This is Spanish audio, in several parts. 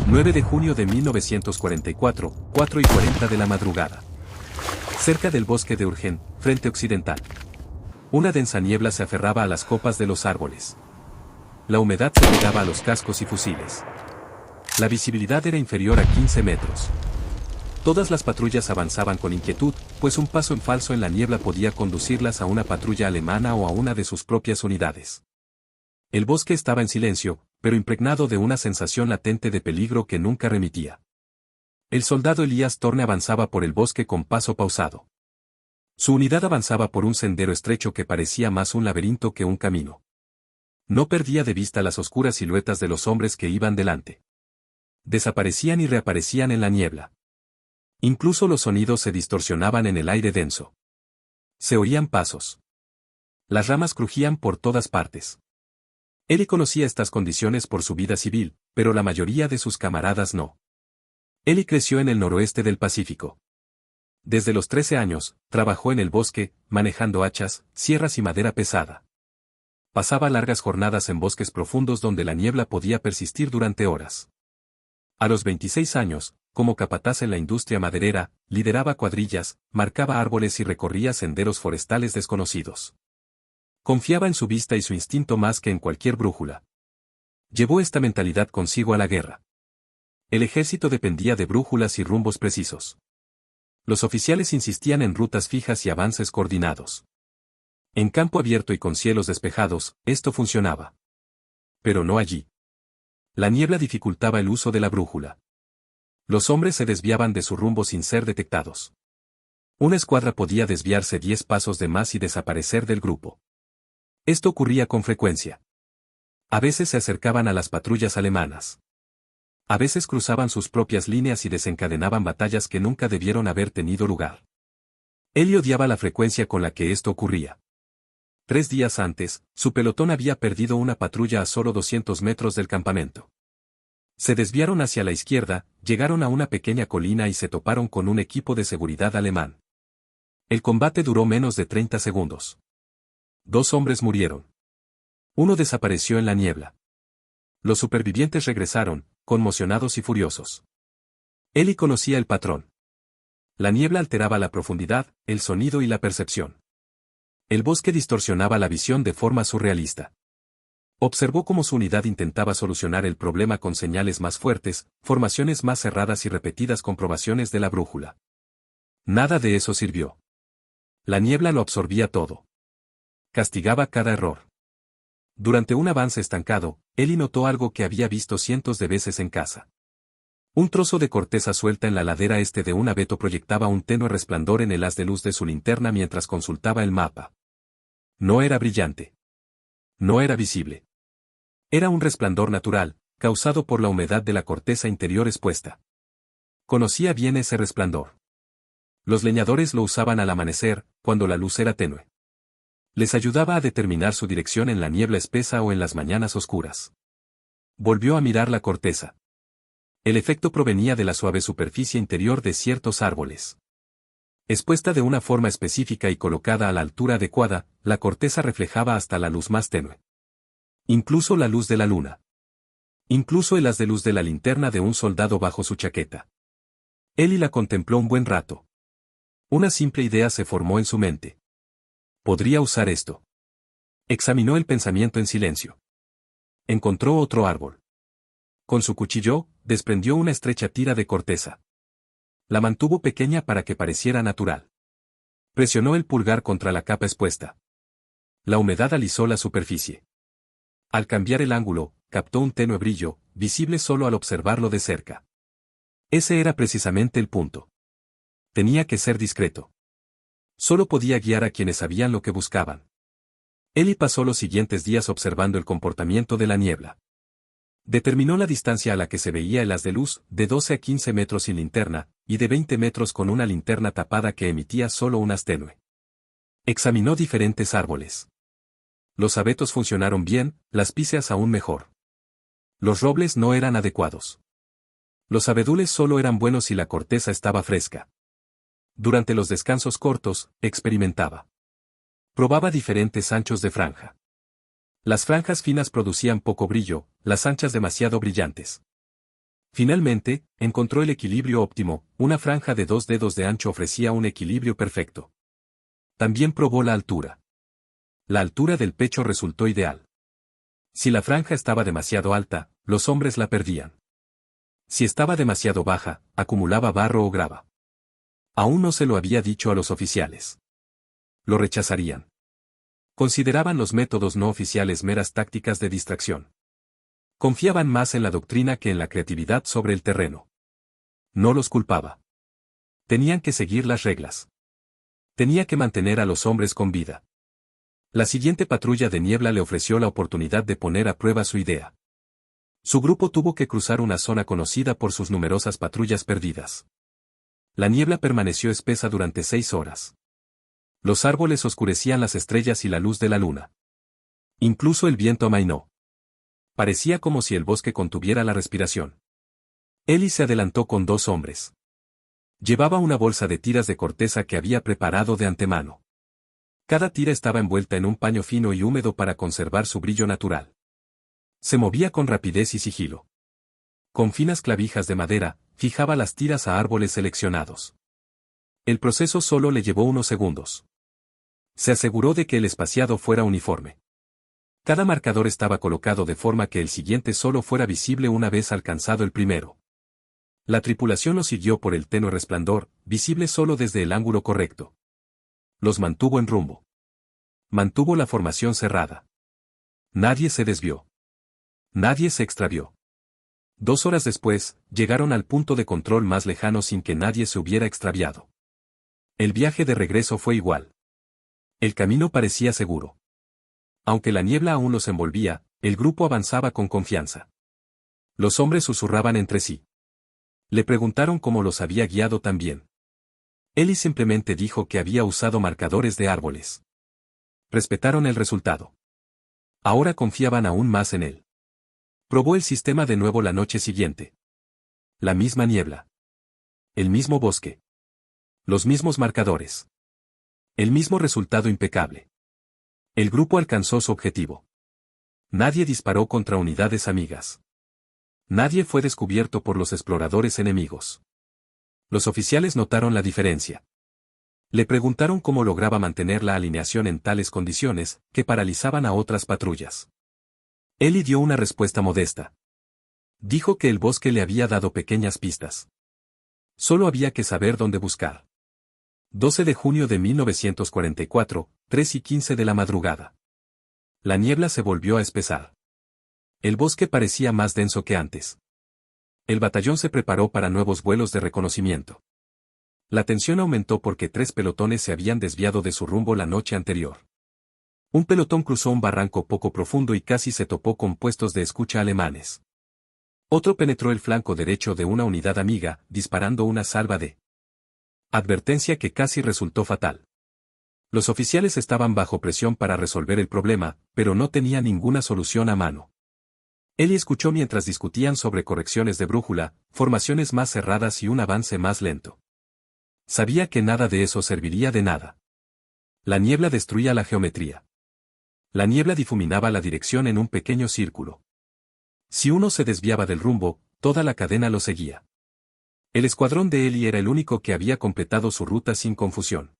9 de junio de 1944, 4:40 de la madrugada. Cerca del bosque de Urgén, frente occidental. Una densa niebla se aferraba a las copas de los árboles. La humedad se pegaba a los cascos y fusiles. La visibilidad era inferior a 15 metros. Todas las patrullas avanzaban con inquietud, pues un paso en falso en la niebla podía conducirlas a una patrulla alemana o a una de sus propias unidades. El bosque estaba en silencio, pero impregnado de una sensación latente de peligro que nunca remitía. El soldado Elías Torne avanzaba por el bosque con paso pausado. Su unidad avanzaba por un sendero estrecho que parecía más un laberinto que un camino. No perdía de vista las oscuras siluetas de los hombres que iban delante. Desaparecían y reaparecían en la niebla. Incluso los sonidos se distorsionaban en el aire denso. Se oían pasos. Las ramas crujían por todas partes. Eli conocía estas condiciones por su vida civil, pero la mayoría de sus camaradas no. Eli creció en el noroeste del Pacífico. Desde los 13 años, trabajó en el bosque, manejando hachas, sierras y madera pesada. Pasaba largas jornadas en bosques profundos donde la niebla podía persistir durante horas. A los 26 años, como capataz en la industria maderera, lideraba cuadrillas, marcaba árboles y recorría senderos forestales desconocidos. Confiaba en su vista y su instinto más que en cualquier brújula. Llevó esta mentalidad consigo a la guerra. El ejército dependía de brújulas y rumbos precisos. Los oficiales insistían en rutas fijas y avances coordinados. En campo abierto y con cielos despejados, esto funcionaba. Pero no allí. La niebla dificultaba el uso de la brújula. Los hombres se desviaban de su rumbo sin ser detectados. Una escuadra podía desviarse 10 pasos de más y desaparecer del grupo. Esto ocurría con frecuencia. A veces se acercaban a las patrullas alemanas. A veces cruzaban sus propias líneas y desencadenaban batallas que nunca debieron haber tenido lugar. Él odiaba la frecuencia con la que esto ocurría. 3 días antes, su pelotón había perdido una patrulla a solo 200 metros del campamento. Se desviaron hacia la izquierda, llegaron a una pequeña colina y se toparon con un equipo de seguridad alemán. El combate duró menos de 30 segundos. 2 hombres murieron. Uno desapareció en la niebla. Los supervivientes regresaron, conmocionados y furiosos. Eli conocía el patrón. La niebla alteraba la profundidad, el sonido y la percepción. El bosque distorsionaba la visión de forma surrealista. Observó cómo su unidad intentaba solucionar el problema con señales más fuertes, formaciones más cerradas y repetidas comprobaciones de la brújula. Nada de eso sirvió. La niebla lo absorbía todo. Castigaba cada error. Durante un avance estancado, Eli notó algo que había visto cientos de veces en casa. Un trozo de corteza suelta en la ladera este de un abeto proyectaba un tenue resplandor en el haz de luz de su linterna mientras consultaba el mapa. No era brillante. No era visible. Era un resplandor natural, causado por la humedad de la corteza interior expuesta. Conocía bien ese resplandor. Los leñadores lo usaban al amanecer, cuando la luz era tenue. Les ayudaba a determinar su dirección en la niebla espesa o en las mañanas oscuras. Volvió a mirar la corteza. El efecto provenía de la suave superficie interior de ciertos árboles. Expuesta de una forma específica y colocada a la altura adecuada, la corteza reflejaba hasta la luz más tenue. Incluso la luz de la luna. Incluso el haz de luz de la linterna de un soldado bajo su chaqueta. Eli la contempló un buen rato. Una simple idea se formó en su mente. Podría usar esto. Examinó el pensamiento en silencio. Encontró otro árbol. Con su cuchillo, desprendió una estrecha tira de corteza. La mantuvo pequeña para que pareciera natural. Presionó el pulgar contra la capa expuesta. La humedad alisó la superficie. Al cambiar el ángulo, captó un tenue brillo, visible solo al observarlo de cerca. Ese era precisamente el punto. Tenía que ser discreto. Solo podía guiar a quienes sabían lo que buscaban. Eli pasó los siguientes días observando el comportamiento de la niebla. Determinó la distancia a la que se veía el haz de luz, de 12 a 15 metros sin linterna, y de 20 metros con una linterna tapada que emitía solo un haz tenue. Examinó diferentes árboles. Los abetos funcionaron bien, las píceas aún mejor. Los robles no eran adecuados. Los abedules solo eran buenos si la corteza estaba fresca. Durante los descansos cortos, experimentaba. Probaba diferentes anchos de franja. Las franjas finas producían poco brillo, las anchas demasiado brillantes. Finalmente, encontró el equilibrio óptimo, una franja de 2 dedos de ancho ofrecía un equilibrio perfecto. También probó la altura. La altura del pecho resultó ideal. Si la franja estaba demasiado alta, los hombres la perdían. Si estaba demasiado baja, acumulaba barro o grava. Aún no se lo había dicho a los oficiales. Lo rechazarían. Consideraban los métodos no oficiales meras tácticas de distracción. Confiaban más en la doctrina que en la creatividad sobre el terreno. No los culpaba. Tenían que seguir las reglas. Tenía que mantener a los hombres con vida. La siguiente patrulla de niebla le ofreció la oportunidad de poner a prueba su idea. Su grupo tuvo que cruzar una zona conocida por sus numerosas patrullas perdidas. La niebla permaneció espesa durante 6 horas. Los árboles oscurecían las estrellas y la luz de la luna. Incluso el viento amainó. Parecía como si el bosque contuviera la respiración. Eli se adelantó con 2 hombres. Llevaba una bolsa de tiras de corteza que había preparado de antemano. Cada tira estaba envuelta en un paño fino y húmedo para conservar su brillo natural. Se movía con rapidez y sigilo. Con finas clavijas de madera, fijaba las tiras a árboles seleccionados. El proceso solo le llevó unos segundos. Se aseguró de que el espaciado fuera uniforme. Cada marcador estaba colocado de forma que el siguiente solo fuera visible una vez alcanzado el primero. La tripulación lo siguió por el tenue resplandor, visible solo desde el ángulo correcto. Los mantuvo en rumbo. Mantuvo la formación cerrada. Nadie se desvió. Nadie se extravió. 2 horas después, llegaron al punto de control más lejano sin que nadie se hubiera extraviado. El viaje de regreso fue igual. El camino parecía seguro. Aunque la niebla aún los envolvía, el grupo avanzaba con confianza. Los hombres susurraban entre sí. Le preguntaron cómo los había guiado tan bien. Eli simplemente dijo que había usado marcadores de árboles. Respetaron el resultado. Ahora confiaban aún más en él. Probó el sistema de nuevo la noche siguiente. La misma niebla. El mismo bosque. Los mismos marcadores. El mismo resultado impecable. El grupo alcanzó su objetivo. Nadie disparó contra unidades amigas. Nadie fue descubierto por los exploradores enemigos. Los oficiales notaron la diferencia. Le preguntaron cómo lograba mantener la alineación en tales condiciones, que paralizaban a otras patrullas. Eli dio una respuesta modesta. Dijo que el bosque le había dado pequeñas pistas. Solo había que saber dónde buscar. 12 de junio de 1944, 3:15 de la madrugada. La niebla se volvió a espesar. El bosque parecía más denso que antes. El batallón se preparó para nuevos vuelos de reconocimiento. La tensión aumentó porque 3 pelotones se habían desviado de su rumbo la noche anterior. Un pelotón cruzó un barranco poco profundo y casi se topó con puestos de escucha alemanes. Otro penetró el flanco derecho de una unidad amiga, disparando una salva de advertencia que casi resultó fatal. Los oficiales estaban bajo presión para resolver el problema, pero no tenía ninguna solución a mano. Eli escuchó mientras discutían sobre correcciones de brújula, formaciones más cerradas y un avance más lento. Sabía que nada de eso serviría de nada. La niebla destruía la geometría. La niebla difuminaba la dirección en un pequeño círculo. Si uno se desviaba del rumbo, toda la cadena lo seguía. El escuadrón de Eli era el único que había completado su ruta sin confusión.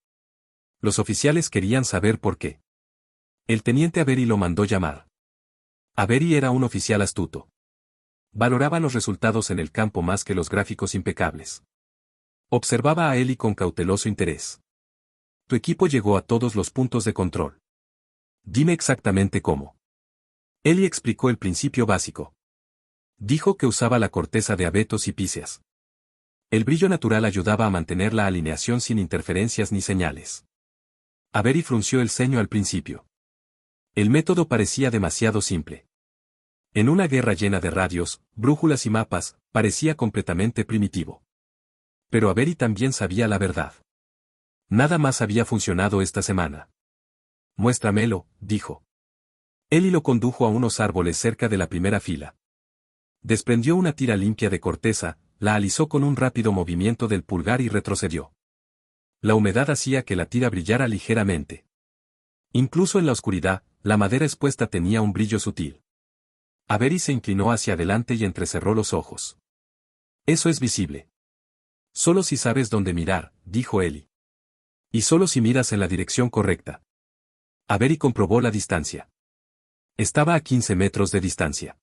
Los oficiales querían saber por qué. El teniente Avery lo mandó llamar. Avery era un oficial astuto. Valoraba los resultados en el campo más que los gráficos impecables. Observaba a Eli con cauteloso interés. Tu equipo llegó a todos los puntos de control. Dime exactamente cómo. Eli explicó el principio básico. Dijo que usaba la corteza de abetos y píceas. El brillo natural ayudaba a mantener la alineación sin interferencias ni señales. Avery frunció el ceño al principio. El método parecía demasiado simple. En una guerra llena de radios, brújulas y mapas, parecía completamente primitivo. Pero Avery también sabía la verdad. Nada más había funcionado esta semana. Muéstramelo, dijo. Eli lo condujo a unos árboles cerca de la primera fila. Desprendió una tira limpia de corteza, la alisó con un rápido movimiento del pulgar y retrocedió. La humedad hacía que la tira brillara ligeramente. Incluso en la oscuridad, la madera expuesta tenía un brillo sutil. Avery se inclinó hacia adelante y entrecerró los ojos. Eso es visible. Solo si sabes dónde mirar, dijo Ellie. Y solo si miras en la dirección correcta. Avery comprobó la distancia. Estaba a 15 metros de distancia.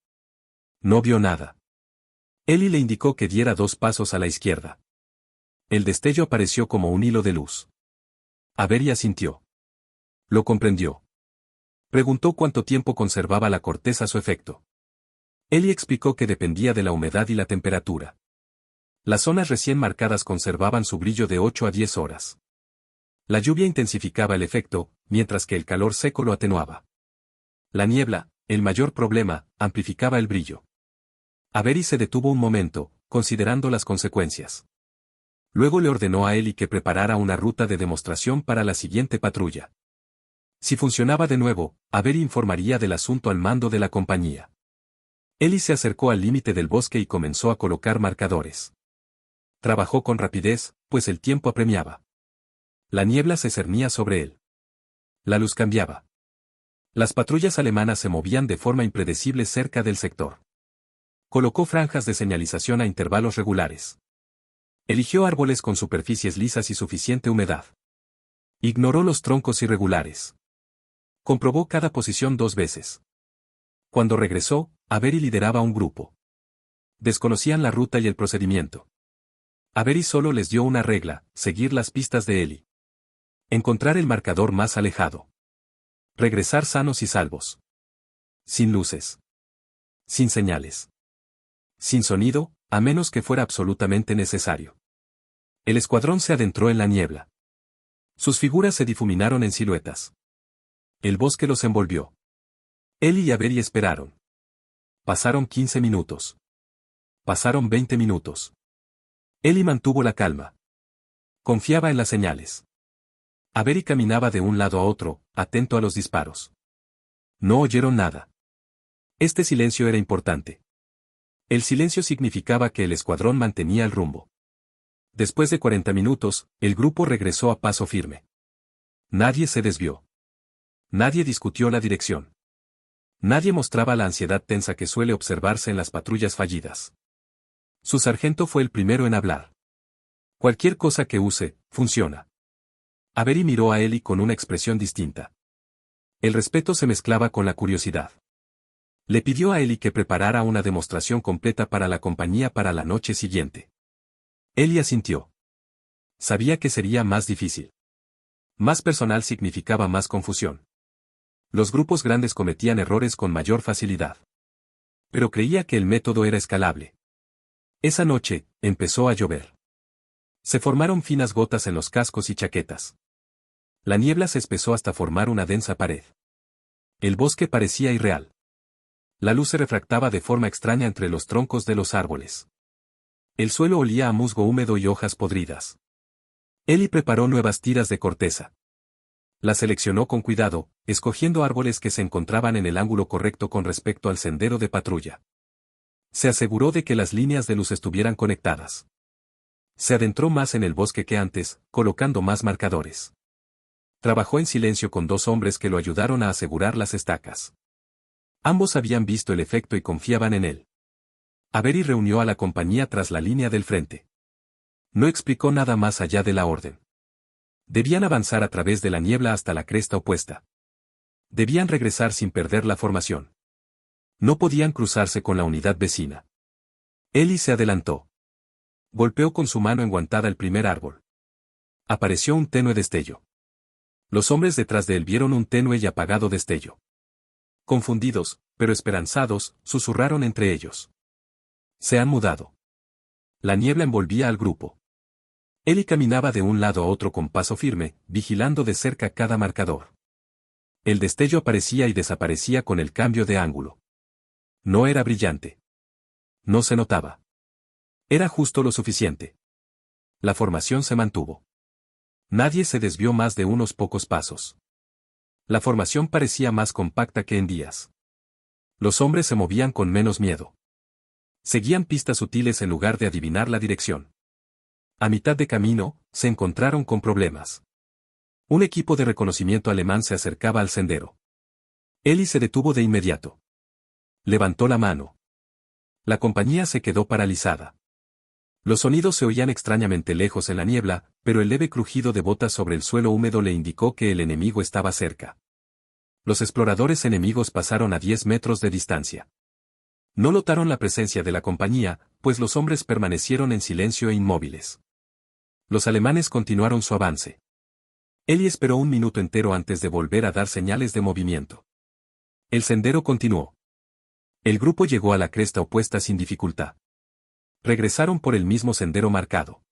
No vio nada. Ellie le indicó que diera 2 pasos a la izquierda. El destello apareció como un hilo de luz. Avery asintió. Lo comprendió. Preguntó cuánto tiempo conservaba la corteza su efecto. Ellie explicó que dependía de la humedad y la temperatura. Las zonas recién marcadas conservaban su brillo de 8 a 10 horas. La lluvia intensificaba el efecto, mientras que el calor seco lo atenuaba. La niebla, el mayor problema, amplificaba el brillo. Avery se detuvo un momento, considerando las consecuencias. Luego le ordenó a Ellie que preparara una ruta de demostración para la siguiente patrulla. Si funcionaba de nuevo, Avery informaría del asunto al mando de la compañía. Ellie se acercó al límite del bosque y comenzó a colocar marcadores. Trabajó con rapidez, pues el tiempo apremiaba. La niebla se cernía sobre él. La luz cambiaba. Las patrullas alemanas se movían de forma impredecible cerca del sector. Colocó franjas de señalización a intervalos regulares. Eligió árboles con superficies lisas y suficiente humedad. Ignoró los troncos irregulares. Comprobó cada posición 2 veces. Cuando regresó, Avery lideraba un grupo. Desconocían la ruta y el procedimiento. Avery solo les dio una regla: seguir las pistas de Ellie. Encontrar el marcador más alejado. Regresar sanos y salvos. Sin luces. Sin señales. Sin sonido, a menos que fuera absolutamente necesario. El escuadrón se adentró en la niebla. Sus figuras se difuminaron en siluetas. El bosque los envolvió. Ellie y Avery esperaron. Pasaron 15 minutos. Pasaron 20 minutos. Ellie mantuvo la calma. Confiaba en las señales. Avery caminaba de un lado a otro, atento a los disparos. No oyeron nada. Este silencio era importante. El silencio significaba que el escuadrón mantenía el rumbo. Después de 40 minutos, el grupo regresó a paso firme. Nadie se desvió. Nadie discutió la dirección. Nadie mostraba la ansiedad tensa que suele observarse en las patrullas fallidas. Su sargento fue el primero en hablar. Cualquier cosa que use, funciona. Avery miró a Ellie con una expresión distinta. El respeto se mezclaba con la curiosidad. Le pidió a Ellie que preparara una demostración completa para la compañía para la noche siguiente. Ellie asintió. Sabía que sería más difícil. Más personal significaba más confusión. Los grupos grandes cometían errores con mayor facilidad. Pero creía que el método era escalable. Esa noche, empezó a llover. Se formaron finas gotas en los cascos y chaquetas. La niebla se espesó hasta formar una densa pared. El bosque parecía irreal. La luz se refractaba de forma extraña entre los troncos de los árboles. El suelo olía a musgo húmedo y hojas podridas. Ellie preparó nuevas tiras de corteza. Las seleccionó con cuidado, escogiendo árboles que se encontraban en el ángulo correcto con respecto al sendero de patrulla. Se aseguró de que las líneas de luz estuvieran conectadas. Se adentró más en el bosque que antes, colocando más marcadores. Trabajó en silencio con 2 hombres que lo ayudaron a asegurar las estacas. Ambos habían visto el efecto y confiaban en él. Avery reunió a la compañía tras la línea del frente. No explicó nada más allá de la orden. Debían avanzar a través de la niebla hasta la cresta opuesta. Debían regresar sin perder la formación. No podían cruzarse con la unidad vecina. Ellie se adelantó. Golpeó con su mano enguantada el primer árbol. Apareció un tenue destello. Los hombres detrás de él vieron un tenue y apagado destello. Confundidos, pero esperanzados, susurraron entre ellos. Se han mudado. La niebla envolvía al grupo. Ellie caminaba de un lado a otro con paso firme, vigilando de cerca cada marcador. El destello aparecía y desaparecía con el cambio de ángulo. No era brillante. No se notaba. Era justo lo suficiente. La formación se mantuvo. Nadie se desvió más de unos pocos pasos. La formación parecía más compacta que en días. Los hombres se movían con menos miedo. Seguían pistas sutiles en lugar de adivinar la dirección. A mitad de camino, se encontraron con problemas. Un equipo de reconocimiento alemán se acercaba al sendero. Ellie se detuvo de inmediato. Levantó la mano. La compañía se quedó paralizada. Los sonidos se oían extrañamente lejos en la niebla, pero el leve crujido de botas sobre el suelo húmedo le indicó que el enemigo estaba cerca. Los exploradores enemigos pasaron a 10 metros de distancia. No notaron la presencia de la compañía, pues los hombres permanecieron en silencio e inmóviles. Los alemanes continuaron su avance. Ellie esperó un minuto entero antes de volver a dar señales de movimiento. El sendero continuó. El grupo llegó a la cresta opuesta sin dificultad. Regresaron por el mismo sendero marcado.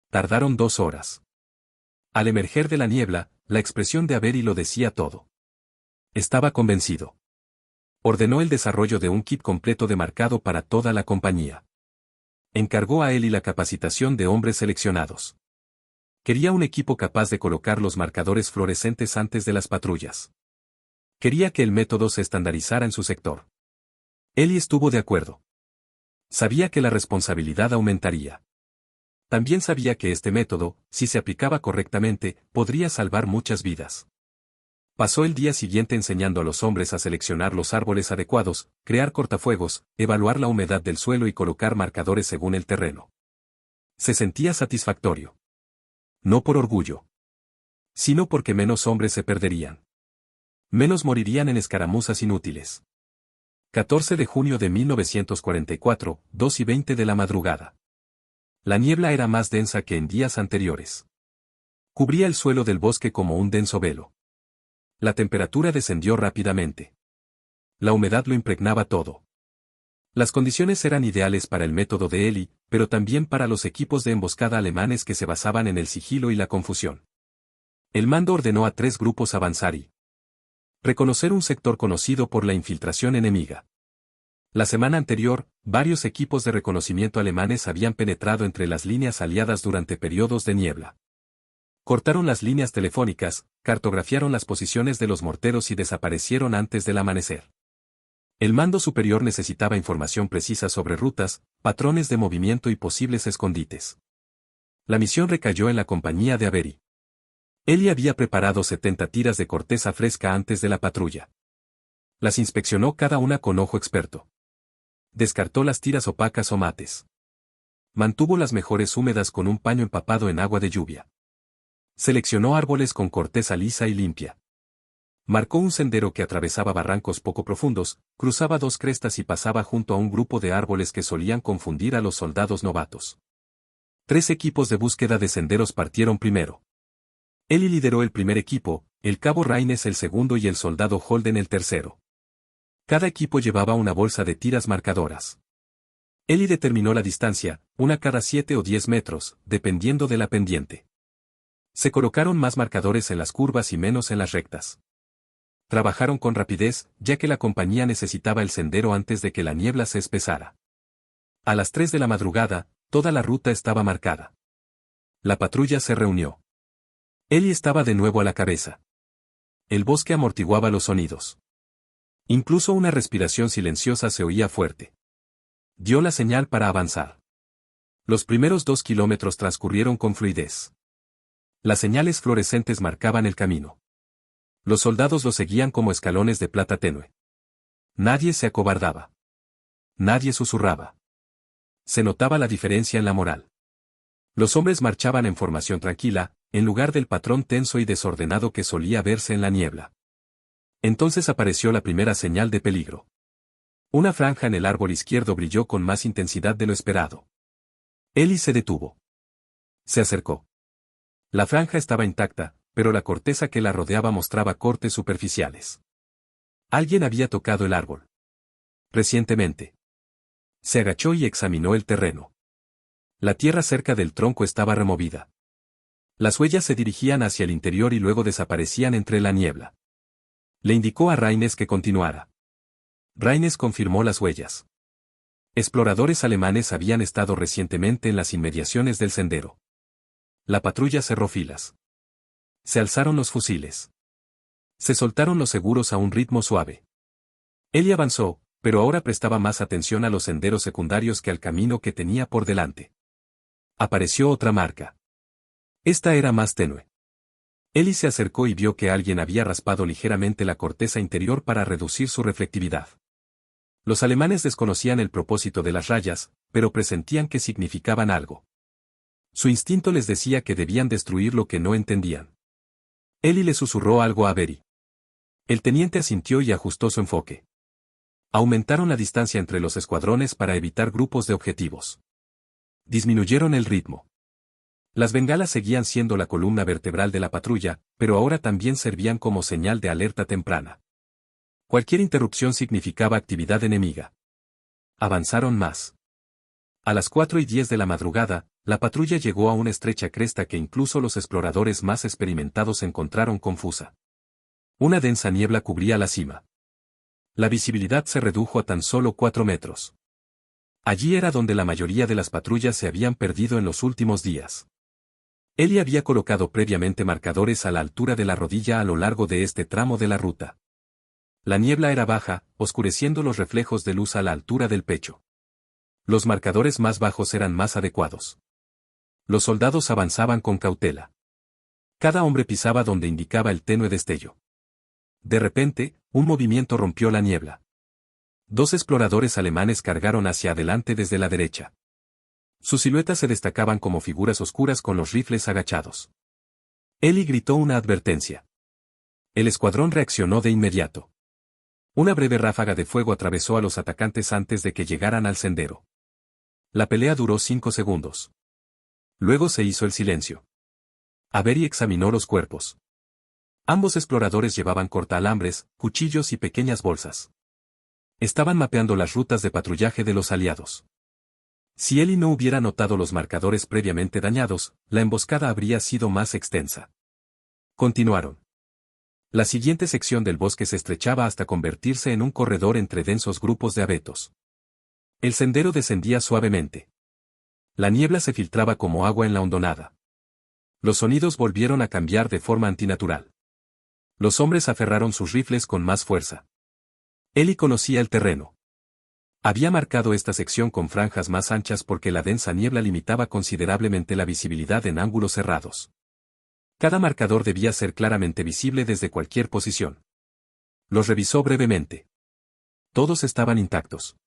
Tardaron 2 horas. Al emerger de la niebla, la expresión de Avery lo decía todo. Estaba convencido. Ordenó el desarrollo de un kit completo de marcado para toda la compañía. Encargó a Ellie la capacitación de hombres seleccionados. Quería un equipo capaz de colocar los marcadores fluorescentes antes de las patrullas. Quería que el método se estandarizara en su sector. Ellie estuvo de acuerdo. Sabía que la responsabilidad aumentaría. También sabía que este método, si se aplicaba correctamente, podría salvar muchas vidas. Pasó el día siguiente enseñando a los hombres a seleccionar los árboles adecuados, crear cortafuegos, evaluar la humedad del suelo y colocar marcadores según el terreno. Se sentía satisfactorio. No por orgullo, sino porque menos hombres se perderían. Menos morirían en escaramuzas inútiles. 14 de junio de 1944, 2:20 de la madrugada. La niebla era más densa que en días anteriores. Cubría el suelo del bosque como un denso velo. La temperatura descendió rápidamente. La humedad lo impregnaba todo. Las condiciones eran ideales para el método de Ellie, pero también para los equipos de emboscada alemanes que se basaban en el sigilo y la confusión. El mando ordenó a 3 grupos avanzar y reconocer un sector conocido por la infiltración enemiga. La semana anterior, varios equipos de reconocimiento alemanes habían penetrado entre las líneas aliadas durante periodos de niebla. Cortaron las líneas telefónicas, cartografiaron las posiciones de los morteros y desaparecieron antes del amanecer. El mando superior necesitaba información precisa sobre rutas, patrones de movimiento y posibles escondites. La misión recayó en la compañía de Avery. Ellie había preparado 70 tiras de corteza fresca antes de la patrulla. Las inspeccionó cada una con ojo experto. Descartó las tiras opacas o mates. Mantuvo las mejores húmedas con un paño empapado en agua de lluvia. Seleccionó árboles con corteza lisa y limpia. Marcó un sendero que atravesaba barrancos poco profundos, cruzaba 2 crestas y pasaba junto a un grupo de árboles que solían confundir a los soldados novatos. 3 equipos de búsqueda de senderos partieron primero. Ellie lideró el primer equipo, el cabo Raines el segundo y el soldado Holden el tercero. Cada equipo llevaba una bolsa de tiras marcadoras. Ellie determinó la distancia, una cada 7 o 10 metros, dependiendo de la pendiente. Se colocaron más marcadores en las curvas y menos en las rectas. Trabajaron con rapidez, ya que la compañía necesitaba el sendero antes de que la niebla se espesara. A las 3 de la madrugada, toda la ruta estaba marcada. La patrulla se reunió. Ellie estaba de nuevo a la cabeza. El bosque amortiguaba los sonidos. Incluso una respiración silenciosa se oía fuerte. Dio la señal para avanzar. Los primeros 2 kilómetros transcurrieron con fluidez. Las señales fluorescentes marcaban el camino. Los soldados lo seguían como escalones de plata tenue. Nadie se acobardaba. Nadie susurraba. Se notaba la diferencia en la moral. Los hombres marchaban en formación tranquila, en lugar del patrón tenso y desordenado que solía verse en la niebla. Entonces apareció la primera señal de peligro. Una franja en el árbol izquierdo brilló con más intensidad de lo esperado. Ellie se detuvo. Se acercó. La franja estaba intacta, pero la corteza que la rodeaba mostraba cortes superficiales. Alguien había tocado el árbol. Recientemente. Se agachó y examinó el terreno. La tierra cerca del tronco estaba removida. Las huellas se dirigían hacia el interior y luego desaparecían entre la niebla. Le indicó a Raines que continuara. Raines confirmó las huellas. Exploradores alemanes habían estado recientemente en las inmediaciones del sendero. La patrulla cerró filas. Se alzaron los fusiles. Se soltaron los seguros a un ritmo suave. Ellie avanzó, pero ahora prestaba más atención a los senderos secundarios que al camino que tenía por delante. Apareció otra marca. Esta era más tenue. Ellie se acercó y vio que alguien había raspado ligeramente la corteza interior para reducir su reflectividad. Los alemanes desconocían el propósito de las rayas, pero presentían que significaban algo. Su instinto les decía que debían destruir lo que no entendían. Ellie le susurró algo a Avery. El teniente asintió y ajustó su enfoque. Aumentaron la distancia entre los escuadrones para evitar grupos de objetivos. Disminuyeron el ritmo. Las bengalas seguían siendo la columna vertebral de la patrulla, pero ahora también servían como señal de alerta temprana. Cualquier interrupción significaba actividad enemiga. Avanzaron más. A las 4:10 de la madrugada, la patrulla llegó a una estrecha cresta que incluso los exploradores más experimentados encontraron confusa. Una densa niebla cubría la cima. La visibilidad se redujo a tan solo 4 metros. Allí era donde la mayoría de las patrullas se habían perdido en los últimos días. Ellie había colocado previamente marcadores a la altura de la rodilla a lo largo de este tramo de la ruta. La niebla era baja, oscureciendo los reflejos de luz a la altura del pecho. Los marcadores más bajos eran más adecuados. Los soldados avanzaban con cautela. Cada hombre pisaba donde indicaba el tenue destello. De repente, un movimiento rompió la niebla. 2 exploradores alemanes cargaron hacia adelante desde la derecha. Sus siluetas se destacaban como figuras oscuras con los rifles agachados. Ellie gritó una advertencia. El escuadrón reaccionó de inmediato. Una breve ráfaga de fuego atravesó a los atacantes antes de que llegaran al sendero. La pelea duró 5 segundos. Luego se hizo el silencio. Avery examinó los cuerpos. Ambos exploradores llevaban cortaalambres, cuchillos y pequeñas bolsas. Estaban mapeando las rutas de patrullaje de los aliados. Si Ellie no hubiera notado los marcadores previamente dañados, la emboscada habría sido más extensa. Continuaron. La siguiente sección del bosque se estrechaba hasta convertirse en un corredor entre densos grupos de abetos. El sendero descendía suavemente. La niebla se filtraba como agua en la hondonada. Los sonidos volvieron a cambiar de forma antinatural. Los hombres aferraron sus rifles con más fuerza. Ellie conocía el terreno. Había marcado esta sección con franjas más anchas porque la densa niebla limitaba considerablemente la visibilidad en ángulos cerrados. Cada marcador debía ser claramente visible desde cualquier posición. Los revisó brevemente. Todos estaban intactos.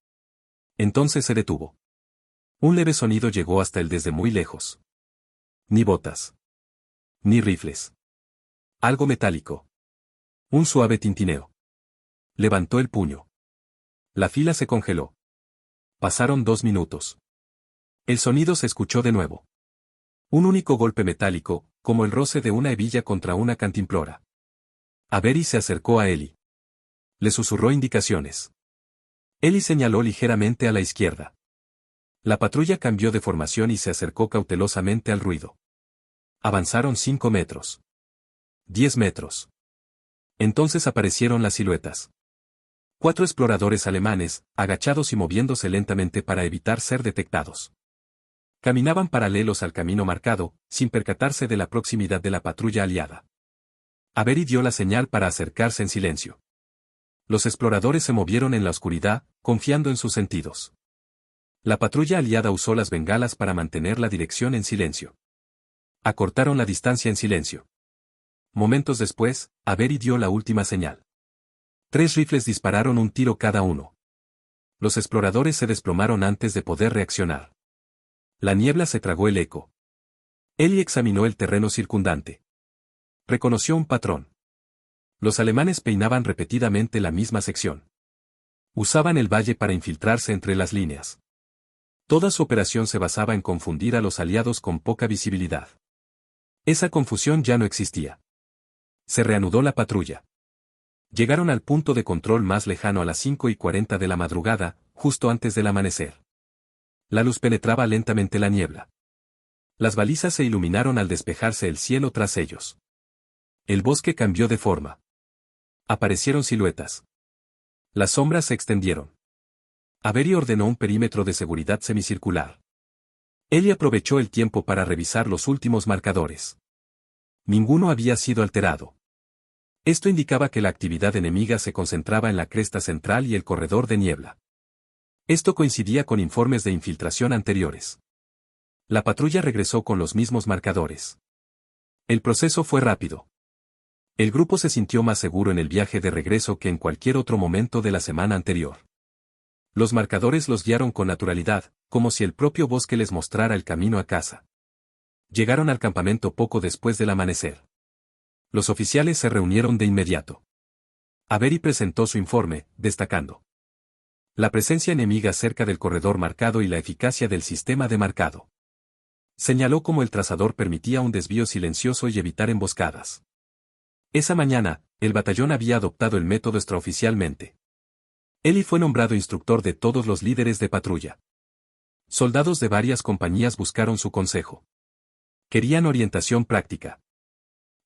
Entonces se detuvo. Un leve sonido llegó hasta él desde muy lejos. Ni botas. Ni rifles. Algo metálico. Un suave tintineo. Levantó el puño. La fila se congeló. Pasaron 2 minutos. El sonido se escuchó de nuevo. Un único golpe metálico, como el roce de una hebilla contra una cantimplora. Avery se acercó a Ellie. Le susurró indicaciones. Ellie señaló ligeramente a la izquierda. La patrulla cambió de formación y se acercó cautelosamente al ruido. Avanzaron 5 metros. 10 metros. Entonces aparecieron las siluetas. 4 exploradores alemanes, agachados y moviéndose lentamente para evitar ser detectados. Caminaban paralelos al camino marcado, sin percatarse de la proximidad de la patrulla aliada. Avery dio la señal para acercarse en silencio. Los exploradores se movieron en la oscuridad, confiando en sus sentidos. La patrulla aliada usó las bengalas para mantener la dirección en silencio. Acortaron la distancia en silencio. Momentos después, Avery dio la última señal. 3 rifles dispararon un tiro cada uno. Los exploradores se desplomaron antes de poder reaccionar. La niebla se tragó el eco. Ellie examinó el terreno circundante. Reconoció un patrón. Los alemanes peinaban repetidamente la misma sección. Usaban el valle para infiltrarse entre las líneas. Toda su operación se basaba en confundir a los aliados con poca visibilidad. Esa confusión ya no existía. Se reanudó la patrulla. Llegaron al punto de control más lejano a las 5:40 de la madrugada, justo antes del amanecer. La luz penetraba lentamente la niebla. Las balizas se iluminaron al despejarse el cielo tras ellos. El bosque cambió de forma. Aparecieron siluetas. Las sombras se extendieron. Avery ordenó un perímetro de seguridad semicircular. Ellie aprovechó el tiempo para revisar los últimos marcadores. Ninguno había sido alterado. Esto indicaba que la actividad enemiga se concentraba en la cresta central y el corredor de niebla. Esto coincidía con informes de infiltración anteriores. La patrulla regresó con los mismos marcadores. El proceso fue rápido. El grupo se sintió más seguro en el viaje de regreso que en cualquier otro momento de la semana anterior. Los marcadores los guiaron con naturalidad, como si el propio bosque les mostrara el camino a casa. Llegaron al campamento poco después del amanecer. Los oficiales se reunieron de inmediato. Avery presentó su informe, destacando la presencia enemiga cerca del corredor marcado y la eficacia del sistema de marcado. Señaló cómo el trazador permitía un desvío silencioso y evitar emboscadas. Esa mañana, el batallón había adoptado el método extraoficialmente. Eli fue nombrado instructor de todos los líderes de patrulla. Soldados de varias compañías buscaron su consejo. Querían orientación práctica.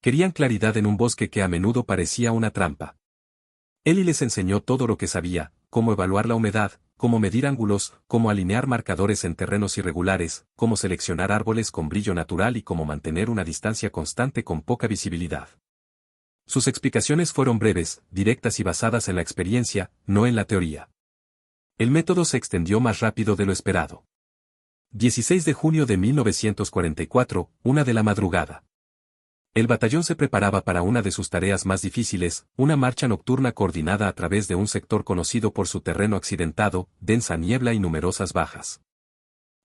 Querían claridad en un bosque que a menudo parecía una trampa. Eli les enseñó todo lo que sabía, cómo evaluar la humedad, cómo medir ángulos, cómo alinear marcadores en terrenos irregulares, cómo seleccionar árboles con brillo natural y cómo mantener una distancia constante con poca visibilidad. Sus explicaciones fueron breves, directas y basadas en la experiencia, no en la teoría. El método se extendió más rápido de lo esperado. 16 de junio de 1944, 1 de la madrugada. El batallón se preparaba para una de sus tareas más difíciles, una marcha nocturna coordinada a través de un sector conocido por su terreno accidentado, densa niebla y numerosas bajas.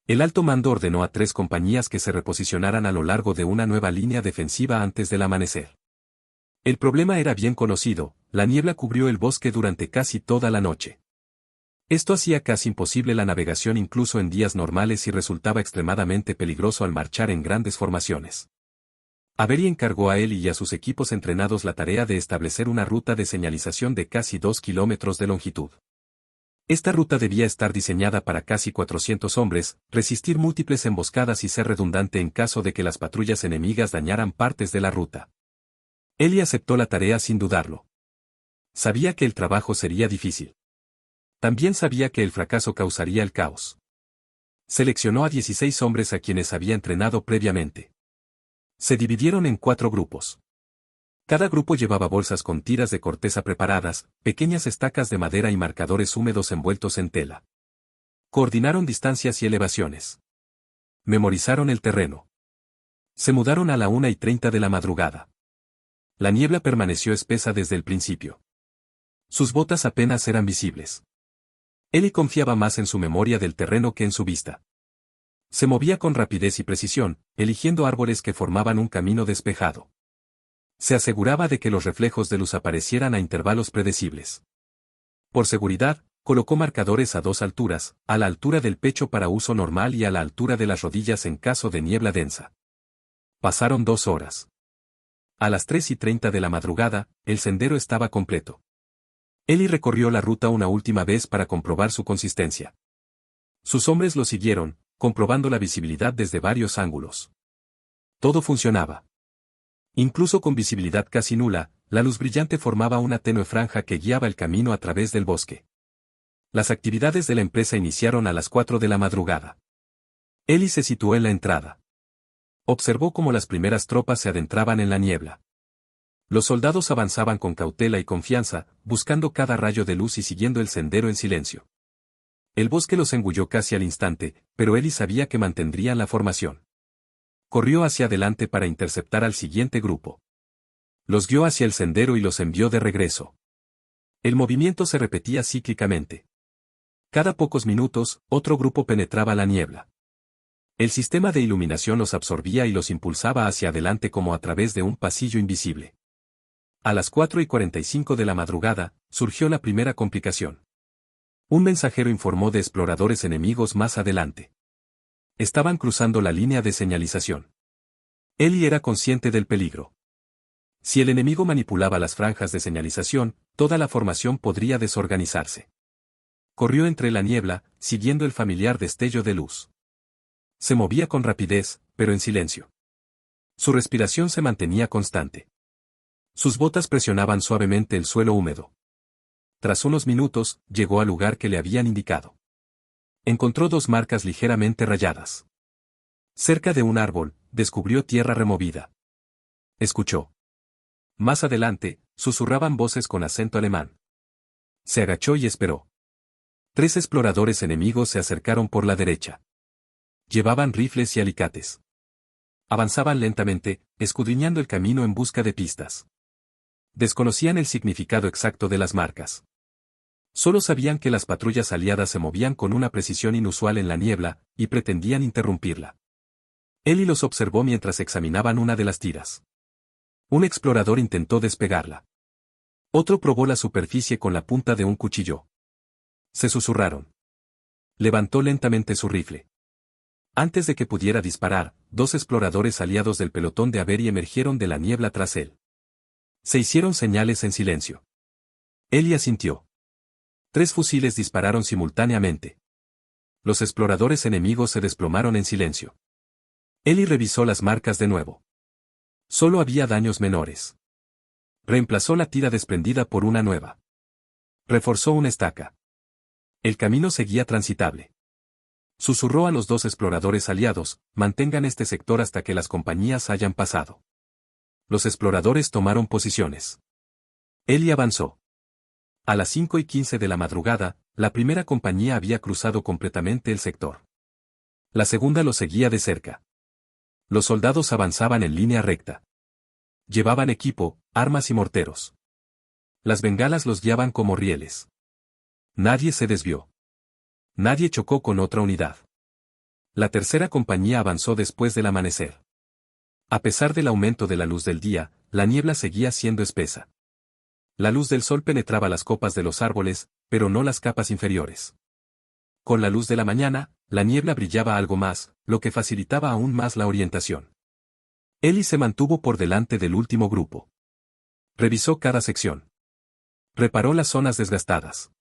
El alto mando ordenó a 3 compañías que se reposicionaran a lo largo de una nueva línea defensiva antes del amanecer. El problema era bien conocido, la niebla cubrió el bosque durante casi toda la noche. Esto hacía casi imposible la navegación incluso en días normales y resultaba extremadamente peligroso al marchar en grandes formaciones. Avery encargó a él y a sus equipos entrenados la tarea de establecer una ruta de señalización de casi 2 kilómetros de longitud. Esta ruta debía estar diseñada para casi 400 hombres, resistir múltiples emboscadas y ser redundante en caso de que las patrullas enemigas dañaran partes de la ruta. Eli aceptó la tarea sin dudarlo. Sabía que el trabajo sería difícil. También sabía que el fracaso causaría el caos. Seleccionó a 16 hombres a quienes había entrenado previamente. Se dividieron en 4 grupos. Cada grupo llevaba bolsas con tiras de corteza preparadas, pequeñas estacas de madera y marcadores húmedos envueltos en tela. Coordinaron distancias y elevaciones. Memorizaron el terreno. Se mudaron a la 1:30 de la madrugada. La niebla permaneció espesa desde el principio. Sus botas apenas eran visibles. Eli confiaba más en su memoria del terreno que en su vista. Se movía con rapidez y precisión, eligiendo árboles que formaban un camino despejado. Se aseguraba de que los reflejos de luz aparecieran a intervalos predecibles. Por seguridad, colocó marcadores a 2 alturas, a la altura del pecho para uso normal y a la altura de las rodillas en caso de niebla densa. Pasaron 2 horas. A las 3:30 de la madrugada, el sendero estaba completo. Eli recorrió la ruta una última vez para comprobar su consistencia. Sus hombres lo siguieron, comprobando la visibilidad desde varios ángulos. Todo funcionaba. Incluso con visibilidad casi nula, la luz brillante formaba una tenue franja que guiaba el camino a través del bosque. Las actividades de la empresa iniciaron a las 4 de la madrugada. Eli se situó en la entrada. Observó cómo las primeras tropas se adentraban en la niebla. Los soldados avanzaban con cautela y confianza, buscando cada rayo de luz y siguiendo el sendero en silencio. El bosque los engulló casi al instante, pero Eli sabía que mantendrían la formación. Corrió hacia adelante para interceptar al siguiente grupo. Los guió hacia el sendero y los envió de regreso. El movimiento se repetía cíclicamente. Cada pocos minutos, otro grupo penetraba la niebla. El sistema de iluminación los absorbía y los impulsaba hacia adelante como a través de un pasillo invisible. A las 4:45 de la madrugada, surgió la primera complicación. Un mensajero informó de exploradores enemigos más adelante. Estaban cruzando la línea de señalización. Eli era consciente del peligro. Si el enemigo manipulaba las franjas de señalización, toda la formación podría desorganizarse. Corrió entre la niebla, siguiendo el familiar destello de luz. Se movía con rapidez, pero en silencio. Su respiración se mantenía constante. Sus botas presionaban suavemente el suelo húmedo. Tras unos minutos, llegó al lugar que le habían indicado. Encontró 2 marcas ligeramente rayadas. Cerca de un árbol, descubrió tierra removida. Escuchó. Más adelante, susurraban voces con acento alemán. Se agachó y esperó. 3 exploradores enemigos se acercaron por la derecha. Llevaban rifles y alicates. Avanzaban lentamente, escudriñando el camino en busca de pistas. Desconocían el significado exacto de las marcas. Solo sabían que las patrullas aliadas se movían con una precisión inusual en la niebla, y pretendían interrumpirla. Ellie los observó mientras examinaban una de las tiras. Un explorador intentó despegarla. Otro probó la superficie con la punta de un cuchillo. Se susurraron. Levantó lentamente su rifle. Antes de que pudiera disparar, dos exploradores aliados del pelotón de Avery emergieron de la niebla tras él. Se hicieron señales en silencio. Ellie asintió. 3 fusiles dispararon simultáneamente. Los exploradores enemigos se desplomaron en silencio. Ellie revisó las marcas de nuevo. Solo había daños menores. Reemplazó la tira desprendida por una nueva. Reforzó una estaca. El camino seguía transitable. Susurró a los 2 exploradores aliados, mantengan este sector hasta que las compañías hayan pasado. Los exploradores tomaron posiciones. Ellie avanzó. A las 5:15 de la madrugada, la primera compañía había cruzado completamente el sector. La segunda lo seguía de cerca. Los soldados avanzaban en línea recta. Llevaban equipo, armas y morteros. Las bengalas los guiaban como rieles. Nadie se desvió. Nadie chocó con otra unidad. La tercera compañía avanzó después del amanecer. A pesar del aumento de la luz del día, la niebla seguía siendo espesa. La luz del sol penetraba las copas de los árboles, pero no las capas inferiores. Con la luz de la mañana, la niebla brillaba algo más, lo que facilitaba aún más la orientación. Ellie se mantuvo por delante del último grupo. Revisó cada sección. Reparó las zonas desgastadas.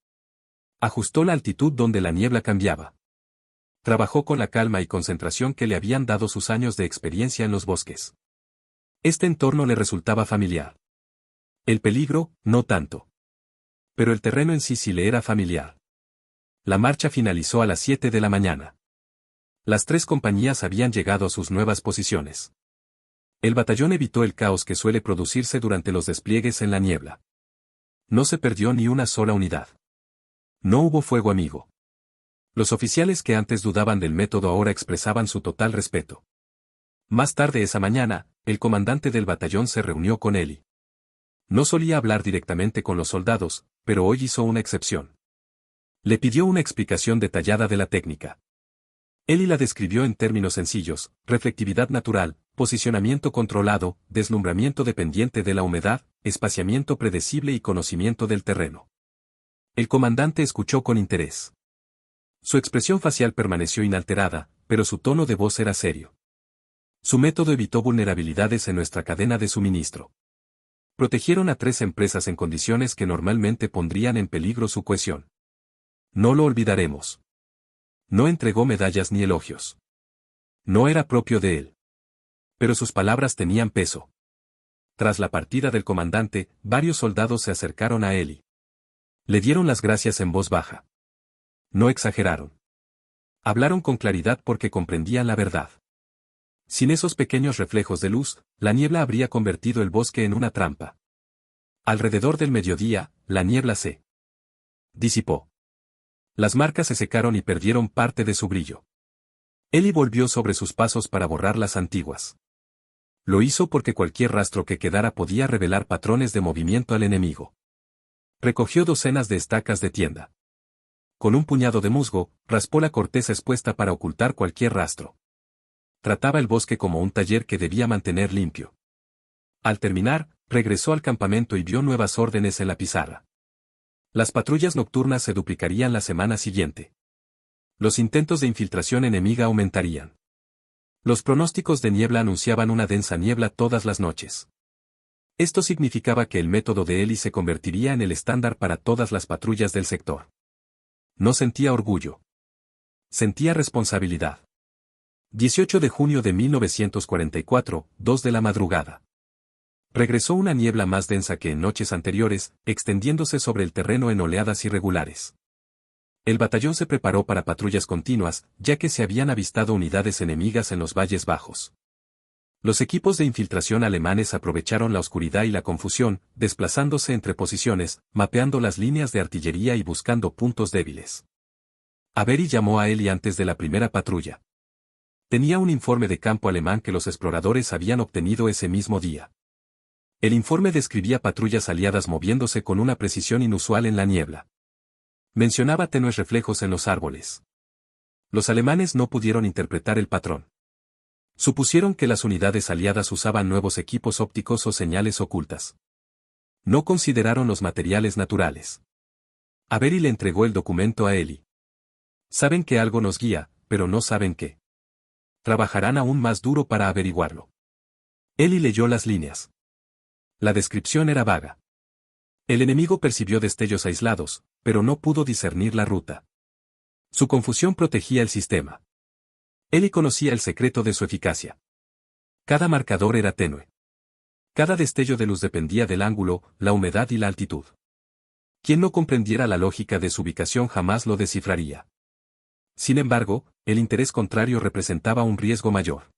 Ajustó la altitud donde la niebla cambiaba. Trabajó con la calma y concentración que le habían dado sus años de experiencia en los bosques. Este entorno le resultaba familiar. El peligro, no tanto. Pero el terreno en sí le era familiar. La marcha finalizó a las 7 de la mañana. Las 3 compañías habían llegado a sus nuevas posiciones. El batallón evitó el caos que suele producirse durante los despliegues en la niebla. No se perdió ni una sola unidad. No hubo fuego amigo. Los oficiales que antes dudaban del método ahora expresaban su total respeto. Más tarde esa mañana, el comandante del batallón se reunió con Ellie. No solía hablar directamente con los soldados, pero hoy hizo una excepción. Le pidió una explicación detallada de la técnica. Ellie la describió en términos sencillos: reflectividad natural, posicionamiento controlado, deslumbramiento dependiente de la humedad, espaciamiento predecible y conocimiento del terreno. El comandante escuchó con interés. Su expresión facial permaneció inalterada, pero su tono de voz era serio. Su método evitó vulnerabilidades en nuestra cadena de suministro. Protegieron a 3 empresas en condiciones que normalmente pondrían en peligro su cohesión. No lo olvidaremos. No entregó medallas ni elogios. No era propio de él. Pero sus palabras tenían peso. Tras la partida del comandante, varios soldados se acercaron a Ellie. Le dieron las gracias en voz baja. No exageraron. Hablaron con claridad porque comprendían la verdad. Sin esos pequeños reflejos de luz, la niebla habría convertido el bosque en una trampa. Alrededor del mediodía, la niebla se disipó. Las marcas se secaron y perdieron parte de su brillo. Ellie volvió sobre sus pasos para borrar las antiguas. Lo hizo porque cualquier rastro que quedara podía revelar patrones de movimiento al enemigo. Recogió docenas de estacas de tienda. Con un puñado de musgo, raspó la corteza expuesta para ocultar cualquier rastro. Trataba el bosque como un taller que debía mantener limpio. Al terminar, regresó al campamento y vio nuevas órdenes en la pizarra. Las patrullas nocturnas se duplicarían la semana siguiente. Los intentos de infiltración enemiga aumentarían. Los pronósticos de niebla anunciaban una densa niebla todas las noches. Esto significaba que el método de Ellie se convertiría en el estándar para todas las patrullas del sector. No sentía orgullo. Sentía responsabilidad. 18 de junio de 1944, 2 de la madrugada. Regresó una niebla más densa que en noches anteriores, extendiéndose sobre el terreno en oleadas irregulares. El batallón se preparó para patrullas continuas, ya que se habían avistado unidades enemigas en los valles bajos. Los equipos de infiltración alemanes aprovecharon la oscuridad y la confusión, desplazándose entre posiciones, mapeando las líneas de artillería y buscando puntos débiles. Avery llamó a Ellie antes de la primera patrulla. Tenía un informe de campo alemán que los exploradores habían obtenido ese mismo día. El informe describía patrullas aliadas moviéndose con una precisión inusual en la niebla. Mencionaba tenues reflejos en los árboles. Los alemanes no pudieron interpretar el patrón. Supusieron que las unidades aliadas usaban nuevos equipos ópticos o señales ocultas. No consideraron los materiales naturales. Avery le entregó el documento a Ellie. Saben que algo nos guía, pero no saben qué. Trabajarán aún más duro para averiguarlo. Ellie leyó las líneas. La descripción era vaga. El enemigo percibió destellos aislados, pero no pudo discernir la ruta. Su confusión protegía el sistema. Ellie conocía el secreto de su eficacia. Cada marcador era tenue. Cada destello de luz dependía del ángulo, la humedad y la altitud. Quien no comprendiera la lógica de su ubicación jamás lo descifraría. Sin embargo, el interés contrario representaba un riesgo mayor.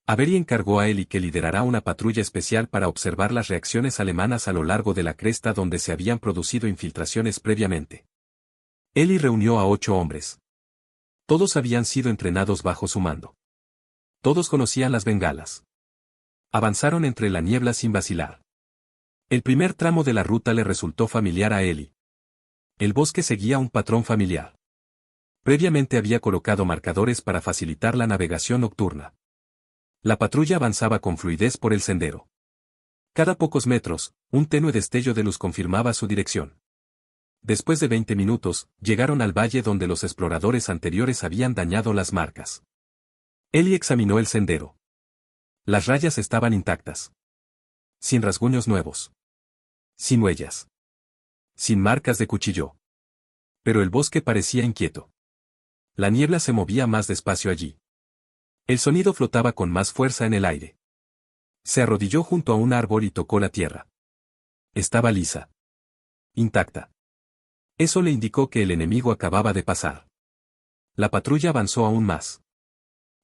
Avery encargó a Ellie que liderara una patrulla especial para observar las reacciones alemanas a lo largo de la cresta donde se habían producido infiltraciones previamente. Ellie reunió a 8 hombres. Todos habían sido entrenados bajo su mando. Todos conocían las bengalas. Avanzaron entre la niebla sin vacilar. El primer tramo de la ruta le resultó familiar a Ellie. El bosque seguía un patrón familiar. Previamente había colocado marcadores para facilitar la navegación nocturna. La patrulla avanzaba con fluidez por el sendero. Cada pocos metros, un tenue destello de luz confirmaba su dirección. Después de 20 minutos, llegaron al valle donde los exploradores anteriores habían dañado las marcas. Ellie examinó el sendero. Las rayas estaban intactas. Sin rasguños nuevos. Sin huellas. Sin marcas de cuchillo. Pero el bosque parecía inquieto. La niebla se movía más despacio allí. El sonido flotaba con más fuerza en el aire. Se arrodilló junto a un árbol y tocó la tierra. Estaba lisa. Intacta. Eso le indicó que el enemigo acababa de pasar. La patrulla avanzó aún más.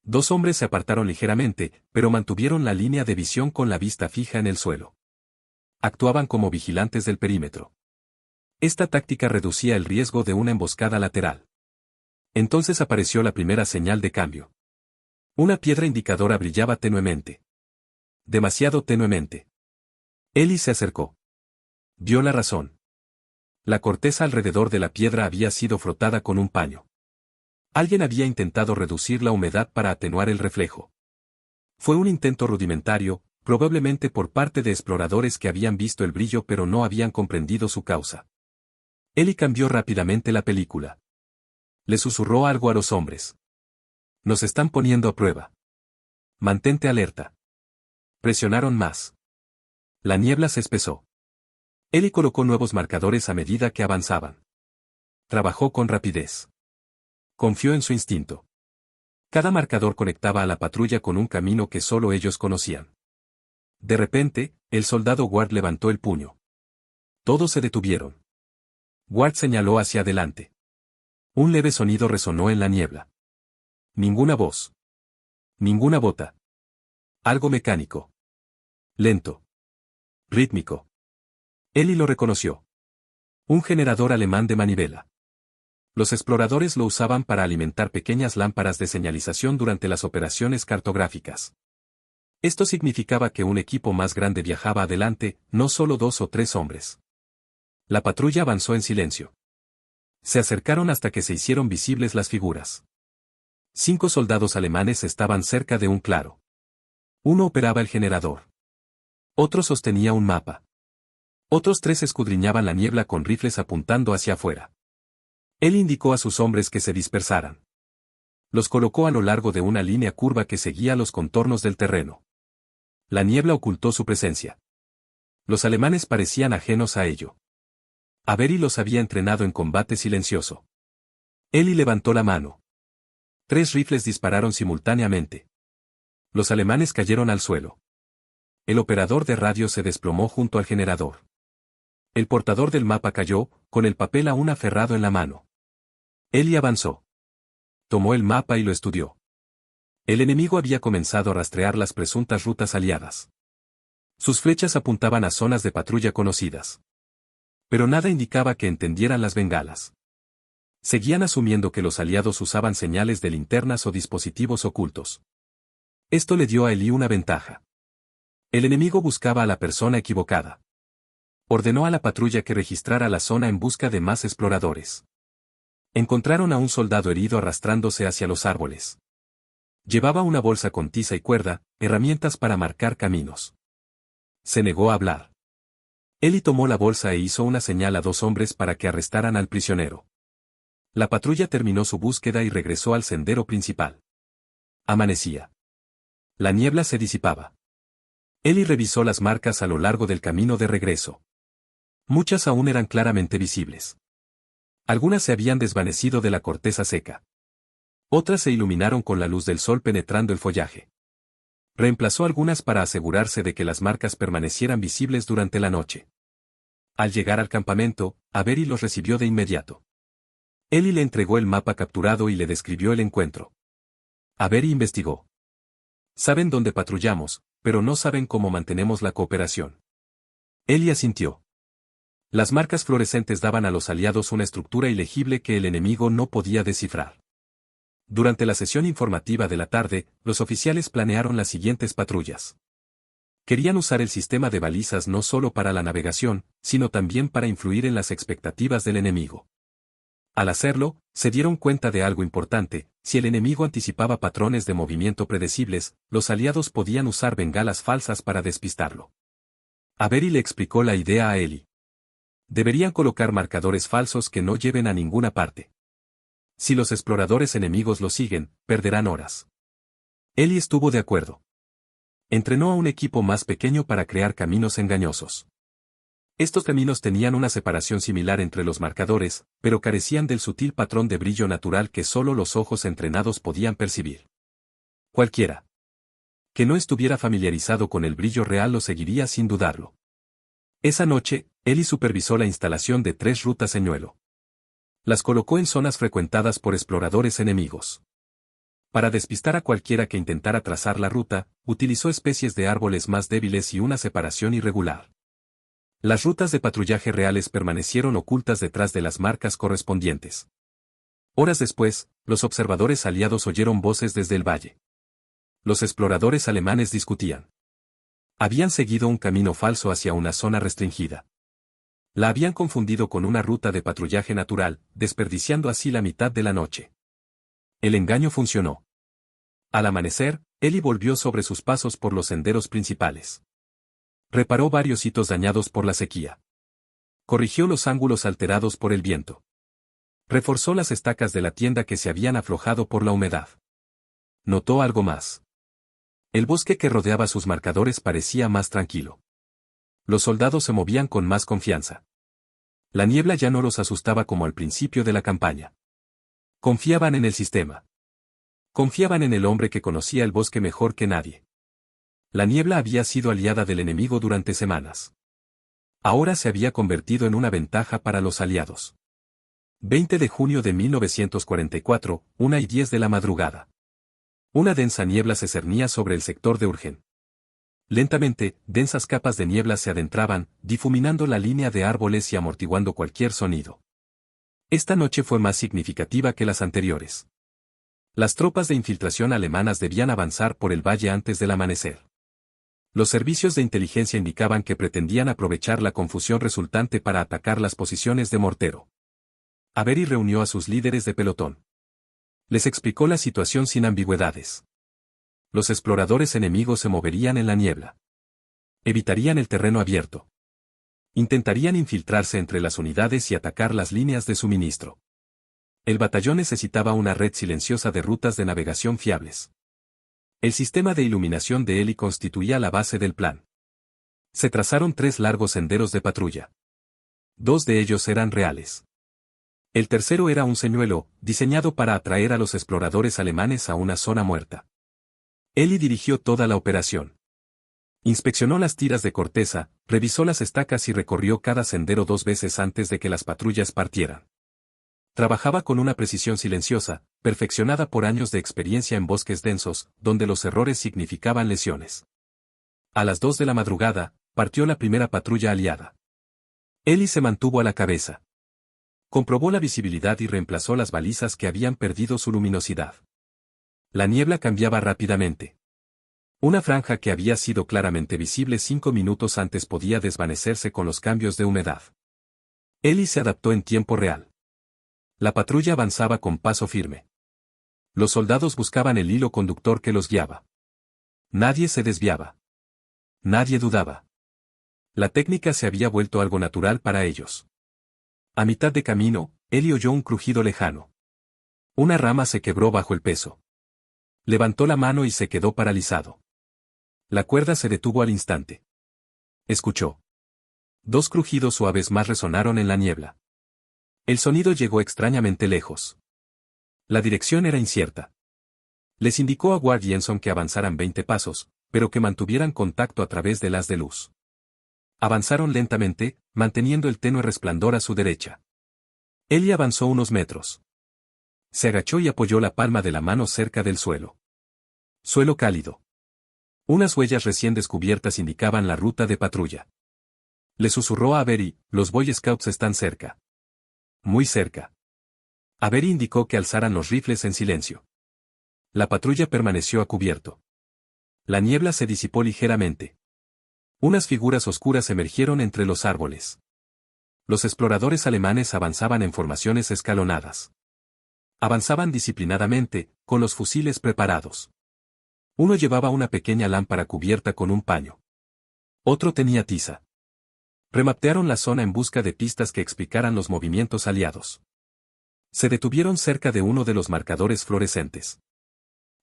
2 hombres se apartaron ligeramente, pero mantuvieron la línea de visión con la vista fija en el suelo. Actuaban como vigilantes del perímetro. Esta táctica reducía el riesgo de una emboscada lateral. Entonces apareció la primera señal de cambio. Una piedra indicadora brillaba tenuemente. Demasiado tenuemente. Ellie se acercó. Vio la razón. La corteza alrededor de la piedra había sido frotada con un paño. Alguien había intentado reducir la humedad para atenuar el reflejo. Fue un intento rudimentario, probablemente por parte de exploradores que habían visto el brillo pero no habían comprendido su causa. Ellie cambió rápidamente la película. Le susurró algo a los hombres. Nos están poniendo a prueba. Mantente alerta. Presionaron más. La niebla se espesó. Ellie colocó nuevos marcadores a medida que avanzaban. Trabajó con rapidez. Confió en su instinto. Cada marcador conectaba a la patrulla con un camino que solo ellos conocían. De repente, el soldado Ward levantó el puño. Todos se detuvieron. Ward señaló hacia adelante. Un leve sonido resonó en la niebla. Ninguna voz. Ninguna bota. Algo mecánico. Lento. Rítmico. Ellie lo reconoció. Un generador alemán de manivela. Los exploradores lo usaban para alimentar pequeñas lámparas de señalización durante las operaciones cartográficas. Esto significaba que un equipo más grande viajaba adelante, no solo 2 o 3 hombres. La patrulla avanzó en silencio. Se acercaron hasta que se hicieron visibles las figuras. 5 soldados alemanes estaban cerca de un claro. Uno operaba el generador. Otro sostenía un mapa. Otros 3 escudriñaban la niebla con rifles apuntando hacia afuera. Él indicó a sus hombres que se dispersaran. Los colocó a lo largo de una línea curva que seguía los contornos del terreno. La niebla ocultó su presencia. Los alemanes parecían ajenos a ello. Avery los había entrenado en combate silencioso. Ellie levantó la mano. 3 rifles dispararon simultáneamente. Los alemanes cayeron al suelo. El operador de radio se desplomó junto al generador. El portador del mapa cayó, con el papel aún aferrado en la mano. Ellie avanzó. Tomó el mapa y lo estudió. El enemigo había comenzado a rastrear las presuntas rutas aliadas. Sus flechas apuntaban a zonas de patrulla conocidas. Pero nada indicaba que entendieran las bengalas. Seguían asumiendo que los aliados usaban señales de linternas o dispositivos ocultos. Esto le dio a Ellie una ventaja. El enemigo buscaba a la persona equivocada. Ordenó a la patrulla que registrara la zona en busca de más exploradores. Encontraron a un soldado herido arrastrándose hacia los árboles. Llevaba una bolsa con tiza y cuerda, herramientas para marcar caminos. Se negó a hablar. Eli tomó la bolsa e hizo una señal a dos hombres para que arrestaran al prisionero. La patrulla terminó su búsqueda y regresó al sendero principal. Amanecía. La niebla se disipaba. Eli revisó las marcas a lo largo del camino de regreso. Muchas aún eran claramente visibles. Algunas se habían desvanecido de la corteza seca. Otras se iluminaron con la luz del sol penetrando el follaje. Reemplazó algunas para asegurarse de que las marcas permanecieran visibles durante la noche. Al llegar al campamento, Avery los recibió de inmediato. Eli le entregó el mapa capturado y le describió el encuentro. Avery investigó. Saben dónde patrullamos, pero no saben cómo mantenemos la cooperación. Eli asintió. Las marcas fluorescentes daban a los aliados una estructura ilegible que el enemigo no podía descifrar. Durante la sesión informativa de la tarde, los oficiales planearon las siguientes patrullas. Querían usar el sistema de balizas no solo para la navegación, sino también para influir en las expectativas del enemigo. Al hacerlo, se dieron cuenta de algo importante: si el enemigo anticipaba patrones de movimiento predecibles, los aliados podían usar bengalas falsas para despistarlo. Avery le explicó la idea a Eli. Deberían colocar marcadores falsos que no lleven a ninguna parte. Si los exploradores enemigos lo siguen, perderán horas. Eli estuvo de acuerdo. Entrenó a un equipo más pequeño para crear caminos engañosos. Estos caminos tenían una separación similar entre los marcadores, pero carecían del sutil patrón de brillo natural que solo los ojos entrenados podían percibir. Cualquiera que no estuviera familiarizado con el brillo real lo seguiría sin dudarlo. Esa noche, Eli supervisó la instalación de 3 rutas señuelo. Las colocó en zonas frecuentadas por exploradores enemigos. Para despistar a cualquiera que intentara trazar la ruta, utilizó especies de árboles más débiles y una separación irregular. Las rutas de patrullaje reales permanecieron ocultas detrás de las marcas correspondientes. Horas después, los observadores aliados oyeron voces desde el valle. Los exploradores alemanes discutían. Habían seguido un camino falso hacia una zona restringida. La habían confundido con una ruta de patrullaje natural, desperdiciando así la mitad de la noche. El engaño funcionó. Al amanecer, Eli volvió sobre sus pasos por los senderos principales. Reparó varios hitos dañados por la sequía. Corrigió los ángulos alterados por el viento. Reforzó las estacas de la tienda que se habían aflojado por la humedad. Notó algo más. El bosque que rodeaba sus marcadores parecía más tranquilo. Los soldados se movían con más confianza. La niebla ya no los asustaba como al principio de la campaña. Confiaban en el sistema. Confiaban en el hombre que conocía el bosque mejor que nadie. La niebla había sido aliada del enemigo durante semanas. Ahora se había convertido en una ventaja para los aliados. 20 de junio de 1944, 1:10 de la madrugada. Una densa niebla se cernía sobre el sector de Urgen. Lentamente, densas capas de niebla se adentraban, difuminando la línea de árboles y amortiguando cualquier sonido. Esta noche fue más significativa que las anteriores. Las tropas de infiltración alemanas debían avanzar por el valle antes del amanecer. Los servicios de inteligencia indicaban que pretendían aprovechar la confusión resultante para atacar las posiciones de mortero. Avery reunió a sus líderes de pelotón. Les explicó la situación sin ambigüedades. Los exploradores enemigos se moverían en la niebla. Evitarían el terreno abierto. Intentarían infiltrarse entre las unidades y atacar las líneas de suministro. El batallón necesitaba una red silenciosa de rutas de navegación fiables. El sistema de iluminación de Eli constituía la base del plan. Se trazaron 3 largos senderos de patrulla. 2 de ellos eran reales. El tercero era un señuelo, diseñado para atraer a los exploradores alemanes a una zona muerta. Eli dirigió toda la operación. Inspeccionó las tiras de corteza, revisó las estacas y recorrió cada sendero 2 veces antes de que las patrullas partieran. Trabajaba con una precisión silenciosa, perfeccionada por años de experiencia en bosques densos, donde los errores significaban lesiones. A las 2 de la madrugada, partió la primera patrulla aliada. Eli se mantuvo a la cabeza. Comprobó la visibilidad y reemplazó las balizas que habían perdido su luminosidad. La niebla cambiaba rápidamente. Una franja que había sido claramente visible 5 minutos antes podía desvanecerse con los cambios de humedad. Ellie se adaptó en tiempo real. La patrulla avanzaba con paso firme. Los soldados buscaban el hilo conductor que los guiaba. Nadie se desviaba. Nadie dudaba. La técnica se había vuelto algo natural para ellos. A mitad de camino, Ellie oyó un crujido lejano. Una rama se quebró bajo el peso. Levantó la mano y se quedó paralizado. La cuerda se detuvo al instante. Escuchó. 2 crujidos suaves más resonaron en la niebla. El sonido llegó extrañamente lejos. La dirección era incierta. Les indicó a Ward y Enson que avanzaran 20 pasos, pero que mantuvieran contacto a través del haz de luz. Avanzaron lentamente, manteniendo el tenue resplandor a su derecha. Ellie avanzó unos metros. Se agachó y apoyó la palma de la mano cerca del suelo. Suelo cálido. Unas huellas recién descubiertas indicaban la ruta de patrulla. Le susurró a Avery: los Boy Scouts están cerca. Muy cerca. Avery indicó que alzaran los rifles en silencio. La patrulla permaneció a cubierto. La niebla se disipó ligeramente. Unas figuras oscuras emergieron entre los árboles. Los exploradores alemanes avanzaban en formaciones escalonadas. Avanzaban disciplinadamente, con los fusiles preparados. Uno llevaba una pequeña lámpara cubierta con un paño. Otro tenía tiza. Remapearon la zona en busca de pistas que explicaran los movimientos aliados. Se detuvieron cerca de uno de los marcadores fluorescentes.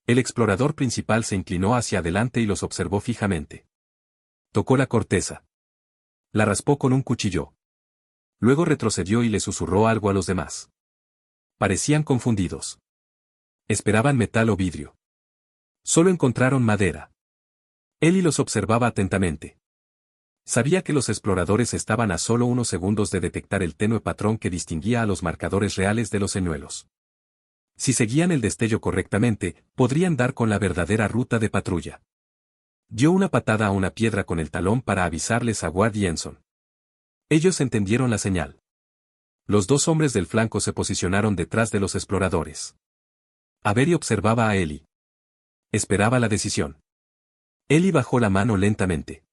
El explorador principal se inclinó hacia adelante y los observó fijamente. Tocó la corteza. La raspó con un cuchillo. Luego retrocedió y le susurró algo a los demás. Parecían confundidos. Esperaban metal o vidrio. Solo encontraron madera. Ellie los observaba atentamente. Sabía que los exploradores estaban a solo unos segundos de detectar el tenue patrón que distinguía a los marcadores reales de los señuelos. Si seguían el destello correctamente, podrían dar con la verdadera ruta de patrulla. Dio una patada a una piedra con el talón para avisarles a Ward y Enson. Ellos entendieron la señal. Los 2 hombres del flanco se posicionaron detrás de los exploradores. Avery observaba a Ellie. Esperaba la decisión. Ellie bajó la mano lentamente.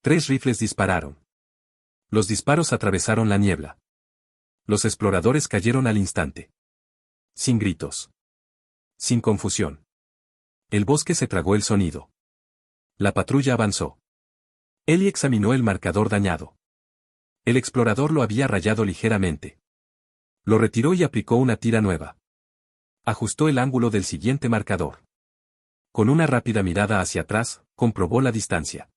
3 rifles dispararon. Los disparos atravesaron la niebla. Los exploradores cayeron al instante. Sin gritos. Sin confusión. El bosque se tragó el sonido. La patrulla avanzó. Ellie examinó el marcador dañado. El explorador lo había rayado ligeramente. Lo retiró y aplicó una tira nueva. Ajustó el ángulo del siguiente marcador. Con una rápida mirada hacia atrás, comprobó la distancia.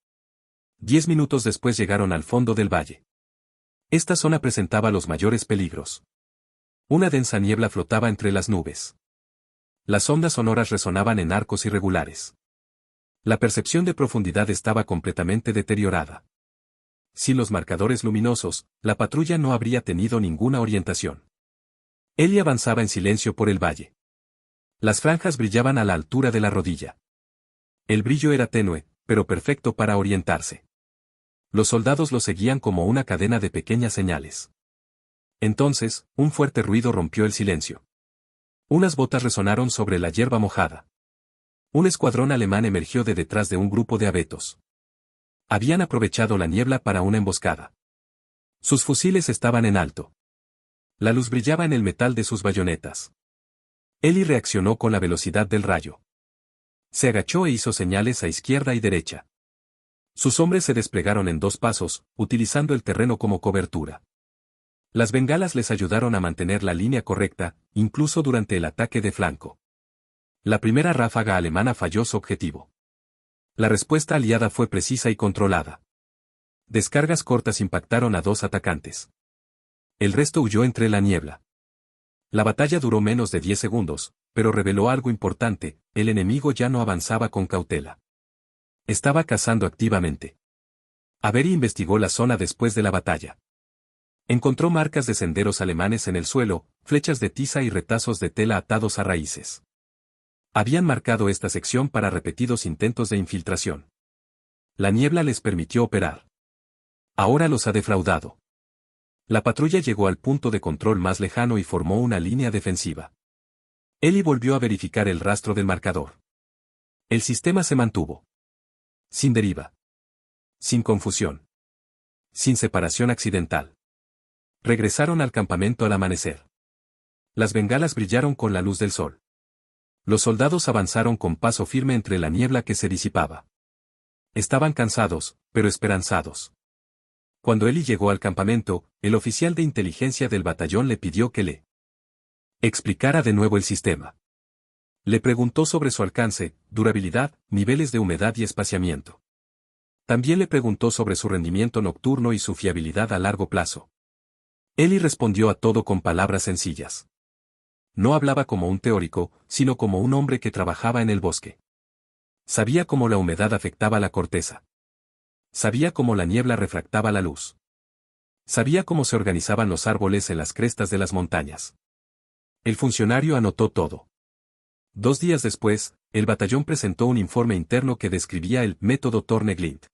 10 minutos después llegaron al fondo del valle. Esta zona presentaba los mayores peligros. Una densa niebla flotaba entre las nubes. Las ondas sonoras resonaban en arcos irregulares. La percepción de profundidad estaba completamente deteriorada. Sin los marcadores luminosos, la patrulla no habría tenido ninguna orientación. Ellie avanzaba en silencio por el valle. Las franjas brillaban a la altura de la rodilla. El brillo era tenue, pero perfecto para orientarse. Los soldados lo seguían como una cadena de pequeñas señales. Entonces, un fuerte ruido rompió el silencio. Unas botas resonaron sobre la hierba mojada. Un escuadrón alemán emergió de detrás de un grupo de abetos. Habían aprovechado la niebla para una emboscada. Sus fusiles estaban en alto. La luz brillaba en el metal de sus bayonetas. Ellie reaccionó con la velocidad del rayo. Se agachó e hizo señales a izquierda y derecha. Sus hombres se desplegaron en 2 pasos, utilizando el terreno como cobertura. Las bengalas les ayudaron a mantener la línea correcta, incluso durante el ataque de flanco. La primera ráfaga alemana falló su objetivo. La respuesta aliada fue precisa y controlada. Descargas cortas impactaron a 2 atacantes. El resto huyó entre la niebla. La batalla duró menos de 10 segundos, pero reveló algo importante: el enemigo ya no avanzaba con cautela. Estaba cazando activamente. Avery investigó la zona después de la batalla. Encontró marcas de senderos alemanes en el suelo, flechas de tiza y retazos de tela atados a raíces. Habían marcado esta sección para repetidos intentos de infiltración. La niebla les permitió operar. Ahora los ha defraudado. La patrulla llegó al punto de control más lejano y formó una línea defensiva. Ellie volvió a verificar el rastro del marcador. El sistema se mantuvo. Sin deriva. Sin confusión. Sin separación accidental. Regresaron al campamento al amanecer. Las bengalas brillaron con la luz del sol. Los soldados avanzaron con paso firme entre la niebla que se disipaba. Estaban cansados, pero esperanzados. Cuando Eli llegó al campamento, el oficial de inteligencia del batallón le pidió que le explicara de nuevo el sistema. Le preguntó sobre su alcance, durabilidad, niveles de humedad y espaciamiento. También le preguntó sobre su rendimiento nocturno y su fiabilidad a largo plazo. Eli respondió a todo con palabras sencillas. No hablaba como un teórico, sino como un hombre que trabajaba en el bosque. Sabía cómo la humedad afectaba la corteza. Sabía cómo la niebla refractaba la luz. Sabía cómo se organizaban los árboles en las crestas de las montañas. El funcionario anotó todo. 2 días después, el batallón presentó un informe interno que describía el método Thorne-Glint.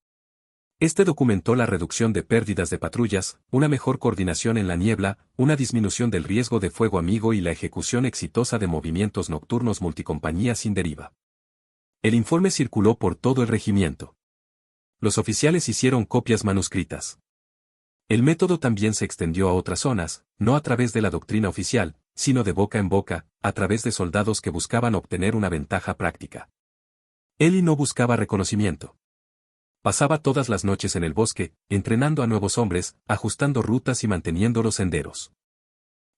Este documentó la reducción de pérdidas de patrullas, una mejor coordinación en la niebla, una disminución del riesgo de fuego amigo y la ejecución exitosa de movimientos nocturnos multicompañía sin deriva. El informe circuló por todo el regimiento. Los oficiales hicieron copias manuscritas. El método también se extendió a otras zonas, no a través de la doctrina oficial, sino de boca en boca, a través de soldados que buscaban obtener una ventaja práctica. Eli no buscaba reconocimiento. Pasaba todas las noches en el bosque, entrenando a nuevos hombres, ajustando rutas y manteniendo los senderos.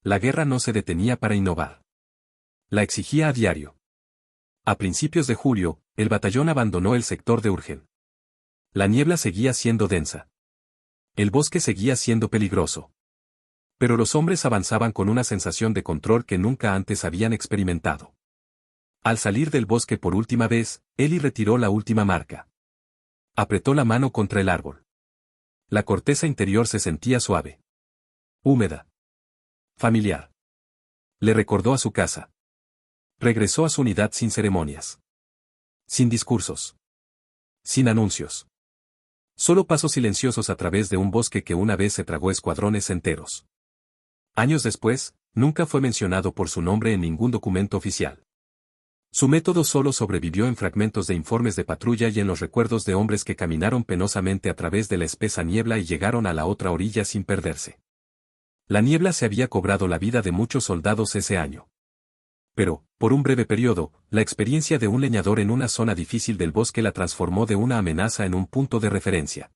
La guerra no se detenía para innovar. La exigía a diario. A principios de julio, el batallón abandonó el sector de Urgen. La niebla seguía siendo densa. El bosque seguía siendo peligroso. Pero los hombres avanzaban con una sensación de control que nunca antes habían experimentado. Al salir del bosque por última vez, Eli retiró la última marca. Apretó la mano contra el árbol. La corteza interior se sentía suave. Húmeda. Familiar. Le recordó a su casa. Regresó a su unidad sin ceremonias. Sin discursos. Sin anuncios. Solo pasos silenciosos a través de un bosque que una vez se tragó escuadrones enteros. Años después, nunca fue mencionado por su nombre en ningún documento oficial. Su método solo sobrevivió en fragmentos de informes de patrulla y en los recuerdos de hombres que caminaron penosamente a través de la espesa niebla y llegaron a la otra orilla sin perderse. La niebla se había cobrado la vida de muchos soldados ese año. Pero, por un breve periodo, la experiencia de un leñador en una zona difícil del bosque la transformó de una amenaza en un punto de referencia.